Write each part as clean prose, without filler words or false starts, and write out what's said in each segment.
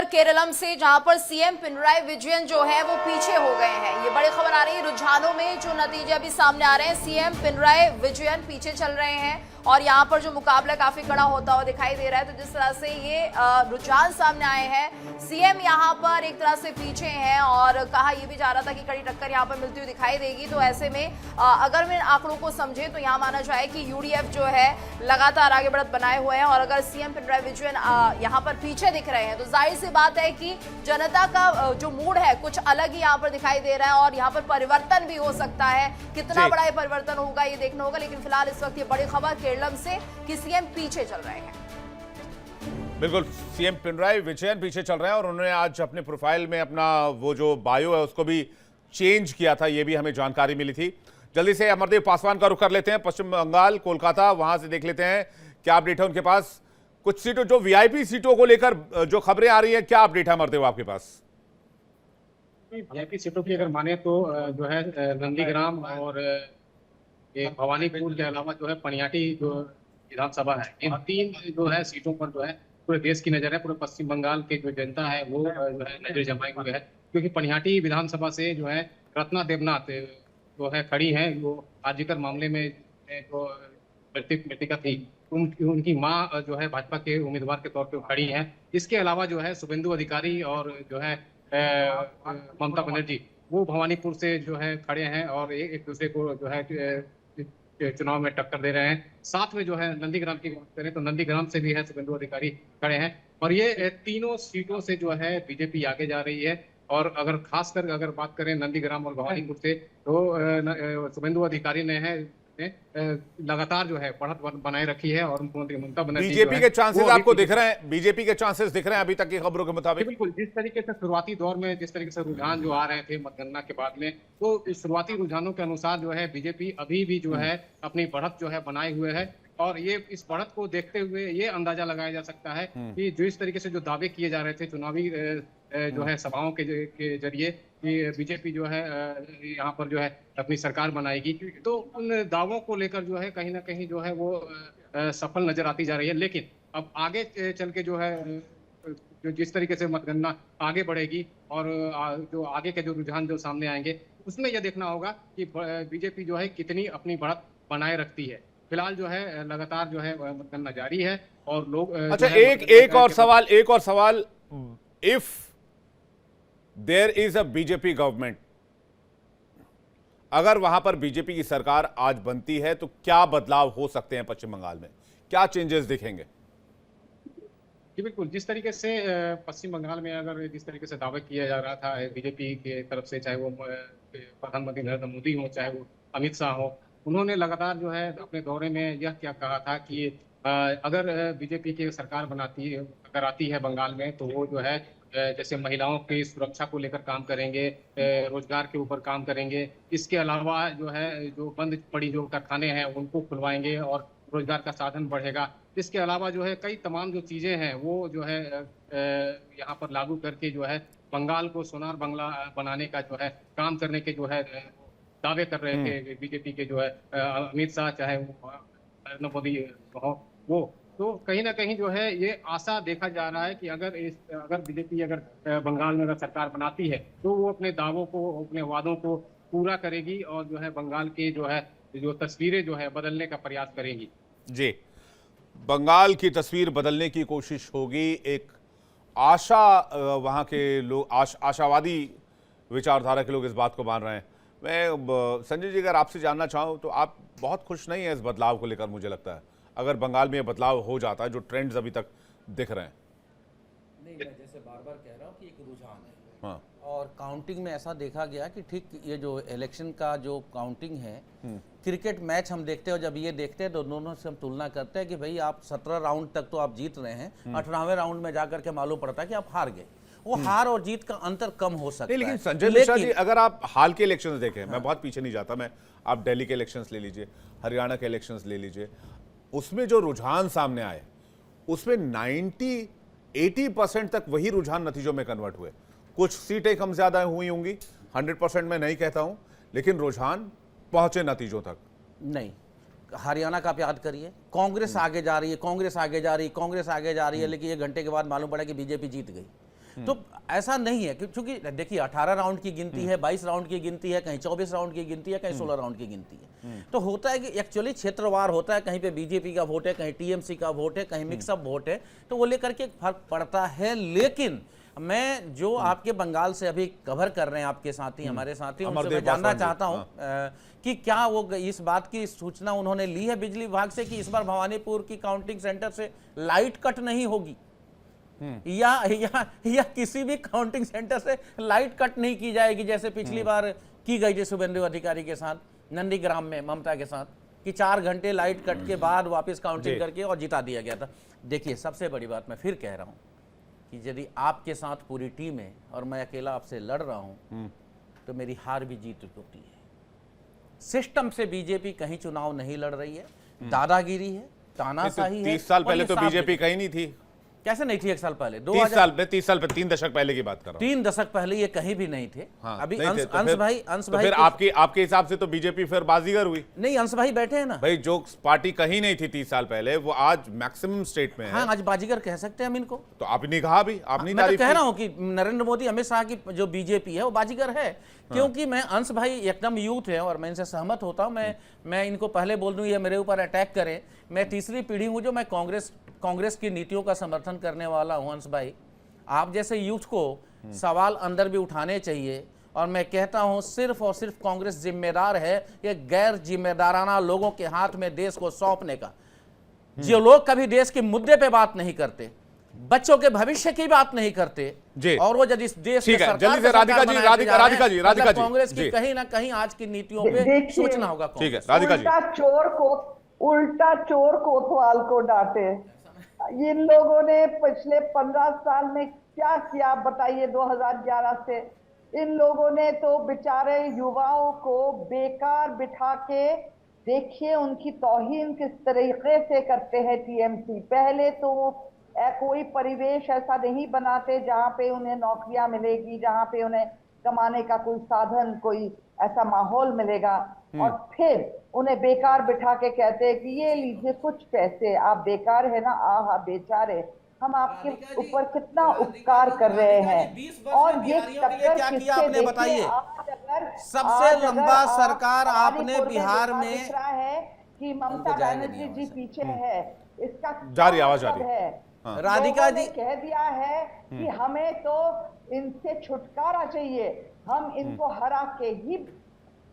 खबर केरलम से, जहां पर सीएम पिनराई विजयन जो है वो पीछे हो गए हैं। ये बड़ी खबर आ रही है रुझानों में, जो नतीजे अभी सामने आ रहे हैं, सीएम पिनराई विजयन पीछे चल रहे हैं और यहाँ पर जो मुकाबला काफी कड़ा होता हुआ दिखाई दे रहा है। तो जिस तरह से ये रुझान सामने आए हैं, सीएम यहाँ पर एक तरह से पीछे हैं और कहा यह भी जा रहा था कि कड़ी टक्कर यहाँ पर मिलती हुई दिखाई देगी। तो ऐसे में अगर मैं आंकड़ों को समझे तो यहाँ माना जाए कि यूडीएफ जो है लगातार आगे बढ़त बनाए हुए हैं और अगर सीएम पिनराई विजयन यहाँ पर पीछे दिख रहे हैं तो जाहिर सी बात है कि जनता का जो मूड है कुछ अलग ही यहाँ पर दिखाई दे रहा है और यहाँ पर परिवर्तन भी हो सकता है। कितना बड़ा ये परिवर्तन होगा ये देखना होगा, लेकिन फिलहाल इस वक्त ये बड़ी खबर केरलम से कि सीएम पीछे चल रहे हैं। बिल्कुल, सीएम पिनराई विजयन पीछे चल रहे हैं और उन्होंने आज अपने प्रोफाइल में अपना वो जो बायो है उसको भी चेंज किया था, ये भी हमें जानकारी मिली थी। जल्दी से अमरदेव पासवान का रुख कर लेते हैं, पश्चिम बंगाल कोलकाता, वहां से देख लेते हैं क्या अपडेट है उनके पास। कुछ सीटों, जो वीआईपी सीटों को लेकर जो खबरें आ रही है, क्या अपडेट है अमरदेव आपके पास? वीआईपी सीटों की अगर माने तो जो है नंदीग्राम और भवानीपुर के अलावा जो है पनियाटी जो विधानसभा है, इन तीन जो है सीटों पर जो है पूरे देश की नजर है, पूरे पश्चिम बंगाल की जो जनता है वो जो है नजर जमाई हुई है। क्योंकि पनियाटी विधानसभा से जो है रत्ना देवनाथ जो है खड़ी है, वो आर्जिकर मामले में जो मृतिका थी, उनकी मां जो है भाजपा के उम्मीदवार के तौर पे खड़ी हैं। इसके अलावा जो है शुभेंदु अधिकारी और जो है ममता बनर्जी वो भवानीपुर से जो है खड़े हैं और एक दूसरे को जो है चुनाव में टक्कर दे रहे हैं। साथ में जो है नंदीग्राम की बात करें तो नंदीग्राम से भी है शुभेंदु अधिकारी खड़े हैं और ये तीनों सीटों से जो है बीजेपी आगे जा रही है। और अगर खासकर अगर बात करें नंदीग्राम और भवानीपुर से तो शुभेंदु अधिकारी ने लगातार जो है बढ़त बनाए रखी है और मुख्यमंत्री ममता बनर्जी बीजेपी के चांसेस आपको दिख रहे हैं? बीजेपी के चांसेस दिख रहे हैं अभी तक की खबरों के मुताबिक? बिल्कुल, जिस तरीके से शुरुआती दौर में जिस तरीके से रुझान जो आ रहे थे मतगणना के बाद में, तो इस शुरुआती रुझानों के अनुसार जो है बीजेपी अभी भी जो है अपनी बढ़त जो है बनाए हुए है। और ये इस बढ़त को देखते हुए ये अंदाजा लगाया जा सकता है कि जो इस तरीके से जो दावे किए जा रहे थे चुनावी जो है सभाओं के जरिए कि बीजेपी जो है यहाँ पर जो है अपनी सरकार बनाएगी, तो उन दावों को लेकर जो है कहीं ना कहीं जो है वो सफल नजर आती जा रही है। लेकिन अब आगे चल के जो है जो जिस तरीके से मतगणना आगे बढ़ेगी और जो आगे के जो रुझान जो सामने आएंगे उसमें यह देखना होगा कि बीजेपी जो है कितनी अपनी बढ़त बनाए रखती है। फिलहाल जो है लगातार जो है मतगणना जारी है और लोग अच्छा, एक और सवाल, if there is a BJP government, अगर वहां पर बीजेपी की सरकार आज बनती है तो क्या बदलाव हो सकते हैं पश्चिम बंगाल में? क्या चेंजेस दिखेंगे? जी बिल्कुल, जिस तरीके से पश्चिम बंगाल में अगर जिस तरीके से दावा किया जा रहा था बीजेपी की तरफ से, चाहे वो प्रधानमंत्री नरेंद्र मोदी हो चाहे वो अमित शाह हो, उन्होंने लगातार जो है अपने दौरे में यह क्या कहा था कि अगर बीजेपी की सरकार अगर आती है बंगाल में तो वो जो है जैसे महिलाओं की सुरक्षा को लेकर काम करेंगे, रोजगार के ऊपर काम करेंगे। इसके अलावा जो है जो बंद पड़ी जो कारखाने हैं उनको खुलवाएंगे और रोजगार का साधन बढ़ेगा। इसके अलावा जो है कई तमाम जो चीजें हैं वो जो है यहाँ पर लागू करके जो है बंगाल को सोनार बंगला बनाने का जो है काम करने के जो है दावे कर रहे थे बीजेपी के जो है अमित शाह, चाहे वो नरेंद्र मोदी हो वो। तो कहीं ना कहीं जो है ये आशा देखा जा रहा है कि अगर बीजेपी अगर बंगाल में अगर सरकार बनाती है तो वो अपने दावों को, अपने वादों को पूरा करेगी और जो है बंगाल के जो है जो तस्वीरें जो है बदलने का प्रयास करेगी। जी, बंगाल की तस्वीर बदलने की कोशिश होगी। एक आशा, वहां के लोग आशावादी विचारधारा के लोग इस बात को मान रहे हैं। मैं संजय जी अगर आपसे जानना चाहूँ तो आप बहुत खुश नहीं है इस बदलाव को लेकर? मुझे लगता है अगर बंगाल में यह बदलाव हो जाता है जो ट्रेंड्स अभी तक दिख रहे हैं। नहीं, मैं जैसे बार बार कह रहा हूँ कि एक रुझान है। हाँ। और काउंटिंग में ऐसा देखा गया कि ठीक ये जो इलेक्शन का जो काउंटिंग है, क्रिकेट मैच हम देखते हैं और जब ये देखते हैं तो दोनों से हम तुलना करते हैं कि भाई आप 17 राउंड तक तो आप जीत रहे हैं, 18वें राउंड में जाकर के मालूम पड़ता है कि आप हार गए। वो हार और जीत का अंतर कम हो सकता है। लेकिन संजय मिश्रा जी, अगर आप हाल के इलेक्शंस देखें, मैं बहुत पीछे नहीं जाता, मैं आप दिल्ली के इलेक्शंस ले लीजिए, हरियाणा के इलेक्शंस ले लीजिए, उसमें जो रुझान सामने आए उसमें 90-80% तक वही रुझान नतीजों में कन्वर्ट हुए। कुछ सीटें कम ज्यादा हुई होंगी, 100% मैं नहीं कहता हूं, लेकिन रुझान पहुंचे नतीजों तक नहीं। हरियाणा का आप याद करिए, कांग्रेस आगे जा रही है, कांग्रेस आगे जा रही है, कांग्रेस आगे जा रही है, लेकिन 1 घंटे के बाद मालूम पड़ा कि बीजेपी जीत गई। तो ऐसा नहीं है कि चूंकि देखिए 18 राउंड की गिनती है, 22 राउंड की गिनती है, कहीं 24 राउंड की गिनती है, कहीं 16 राउंड की गिनती है। तो होता है कि एक्चुअली क्षेत्रवार होता है, कहीं पे बीजेपी का वोट है, कहीं टीएमसी का वोट है, कहीं मिक्सअप वोट है, तो वो लेकर के फर्क पड़ता है। लेकिन मैं जो आपके बंगाल से अभी कवर कर रहे हैं आपके साथी, हमारे साथी, उनसे मैं जानना चाहता हूं कि क्या वो इस बात की सूचना उन्होंने ली है बिजली विभाग से कि इस बार भवानीपुर की काउंटिंग सेंटर से लाइट कट नहीं होगी, या किसी भी काउंटिंग सेंटर से लाइट कट नहीं की जाएगी जैसे पिछली बार की गई थी शुभेंदु अधिकारी के साथ नंदीग्राम में ममता के साथ, कि 4 घंटे लाइट कट के बाद वापस काउंटिंग करके और जिता दिया गया था। देखिए सबसे बड़ी बात मैं फिर कह रहा हूं कि यदि आपके साथ पूरी टीम है और मैं अकेला आपसे लड़ रहा हूं तो मेरी हार भी जीत होती है। सिस्टम से बीजेपी कहीं चुनाव नहीं लड़ रही है, दादागिरी है, तानाशाही है। 30 साल और पहले ये तो साफ बीजेपी कहीं नहीं थी। कैसे नहीं थी? 1 साल पहले 30 साल पे 3 दशक पहले की बात कर रहा हूं। 3 दशक पहले ये कहीं भी नहीं थे। हाँ, अभी नहीं थे, अंश भाई तो फिर आपके हिसाब से तो बीजेपी फिर बाजीगर हुई। नहीं, अंश भाई बैठे हैं ना भाई, जो पार्टी कहीं नहीं थी 30 साल पहले वो आज मैक्सिमम स्टेट में है। हाँ, आज बाजीगर कह सकते हैं हम इनको। तो आपने कहा भी, आपने मैं तो तारीफ कह की। रहा हूं कि नरेंद्र मोदी अमित शाह की जो बीजेपी है वो बाजीगर है। क्योंकि मैं अंश भाई एकदम यूथ है और मैं इनसे सहमत होता हूं। मैं इनको पहले बोल दूं ये मेरे ऊपर अटैक करें, मैं तीसरी पीढ़ी हूं जो मैं कांग्रेस की नीतियों का समर्थन करने वाला हूं। अंश भाई, आप जैसे यूथ को सवाल अंदर भी उठाने चाहिए और मैं कहता हूं सिर्फ और सिर्फ कांग्रेस जिम्मेदार है ये गैर जिम्मेदाराना लोगों के हाथ में देश को सौंपने का। जो लोग कभी देश के मुद्दे पे बात नहीं करते, बच्चों के भविष्य की बात नहीं करते जी। और वो यदि देश ठीक के है, सरकार जल्दी से को राधिका सरकार जी, बनाते जा रहे हैं, राधिका जी, कांग्रेस जी। की कहीं ना कहीं आज की नीतियों पे देखिए, सोचना होगा। ठीक है, राधिका जी। उल्टा चोर कोतवाल को डांटे। इन लोगों ने पिछले 15 साल में क्या किया बताइए? 2011 से इन लोगों ने तो बेचारे युवाओं को बेकार बिठा के, देखिए उनकी तौहीन किस तरीके से करते हैं टीएमसी। पहले तो कोई परिवेश ऐसा नहीं बनाते जहां पे उन्हें नौकरियां मिलेगी, जहां पे उन्हें कमाने का कोई साधन, कोई ऐसा माहौल मिलेगा, और फिर उन्हें बेकार बिठा के कहते हैं कि ये लीजिए कुछ पैसे, आप बेकार है ना, आहा बेचारे, हम आपके ऊपर कितना उपकार कर रहे हैं। और ये टक्कर किससे? देखिए आज अगर सबसे लंबा सरकार आपने भवानीपुर बिहार में में दिख रहा है कि ममता बनर्जी जी पीछे है, इसका जारी आवाज क्या आ रही मतलब है? हाँ। राधिका लोगों ने जी कह दिया है कि हमें तो इनसे छुटकारा चाहिए, हम इनको हरा के ही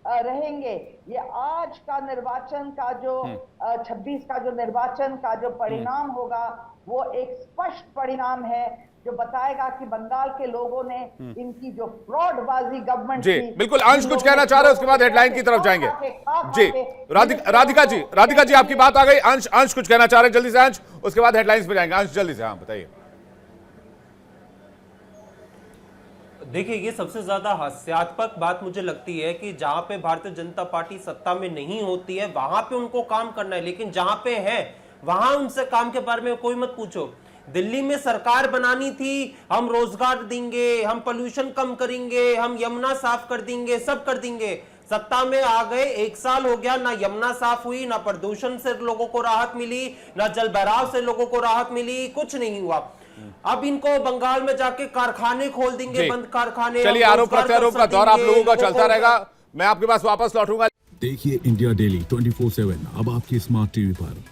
रहेंगे। ये आज का निर्वाचन का जो 26 का जो निर्वाचन का जो परिणाम होगा वो एक स्पष्ट परिणाम है जो बताएगा कि बंगाल के लोगों ने इनकी जो फ्रॉडबाजी गवर्नमेंट जी बिल्कुल। अंश कुछ कहना चाह रहे हैं, उसके बाद हेडलाइन की तरफ जाएंगे। जी राधिका जी आपकी बात आ गई। अंश कुछ कहना चाह रहे हैं, जल्दी से अंश, उसके बाद हेडलाइंस पे जाएंगे। अंश जल्दी से, हाँ बताइए। देखिए, ये सबसे ज्यादा हास्यास्पद बात मुझे लगती है कि जहां पे भारतीय जनता पार्टी सत्ता में नहीं होती है वहां पे उनको काम करना है, लेकिन जहां पे है वहां उनसे काम के बारे में कोई मत पूछो। दिल्ली में सरकार बनानी थी, हम रोजगार देंगे, हम पोल्यूशन कम करेंगे, हम यमुना साफ कर देंगे, सब कर देंगे। सत्ता में आ गए, 1 साल हो गया, ना यमुना साफ हुई, ना प्रदूषण से लोगों को राहत मिली, ना जल भराव से लोगों को राहत मिली, कुछ नहीं हुआ। अब इनको बंगाल में जाके कारखाने खोल देंगे, बंद कारखाने। चलिए, आरोप प्रत्यारोप का दौर आप लोगों का चलता रहेगा, मैं आपके पास वापस लौटूंगा। देखिए इंडिया डेली 24/7 अब आपके स्मार्ट टीवी पर।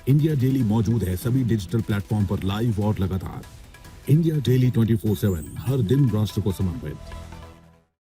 इंडिया डेली मौजूद है सभी डिजिटल प्लेटफॉर्म पर लाइव और लगातार। इंडिया डेली 24/7 हर दिन राष्ट्र को समर्पित।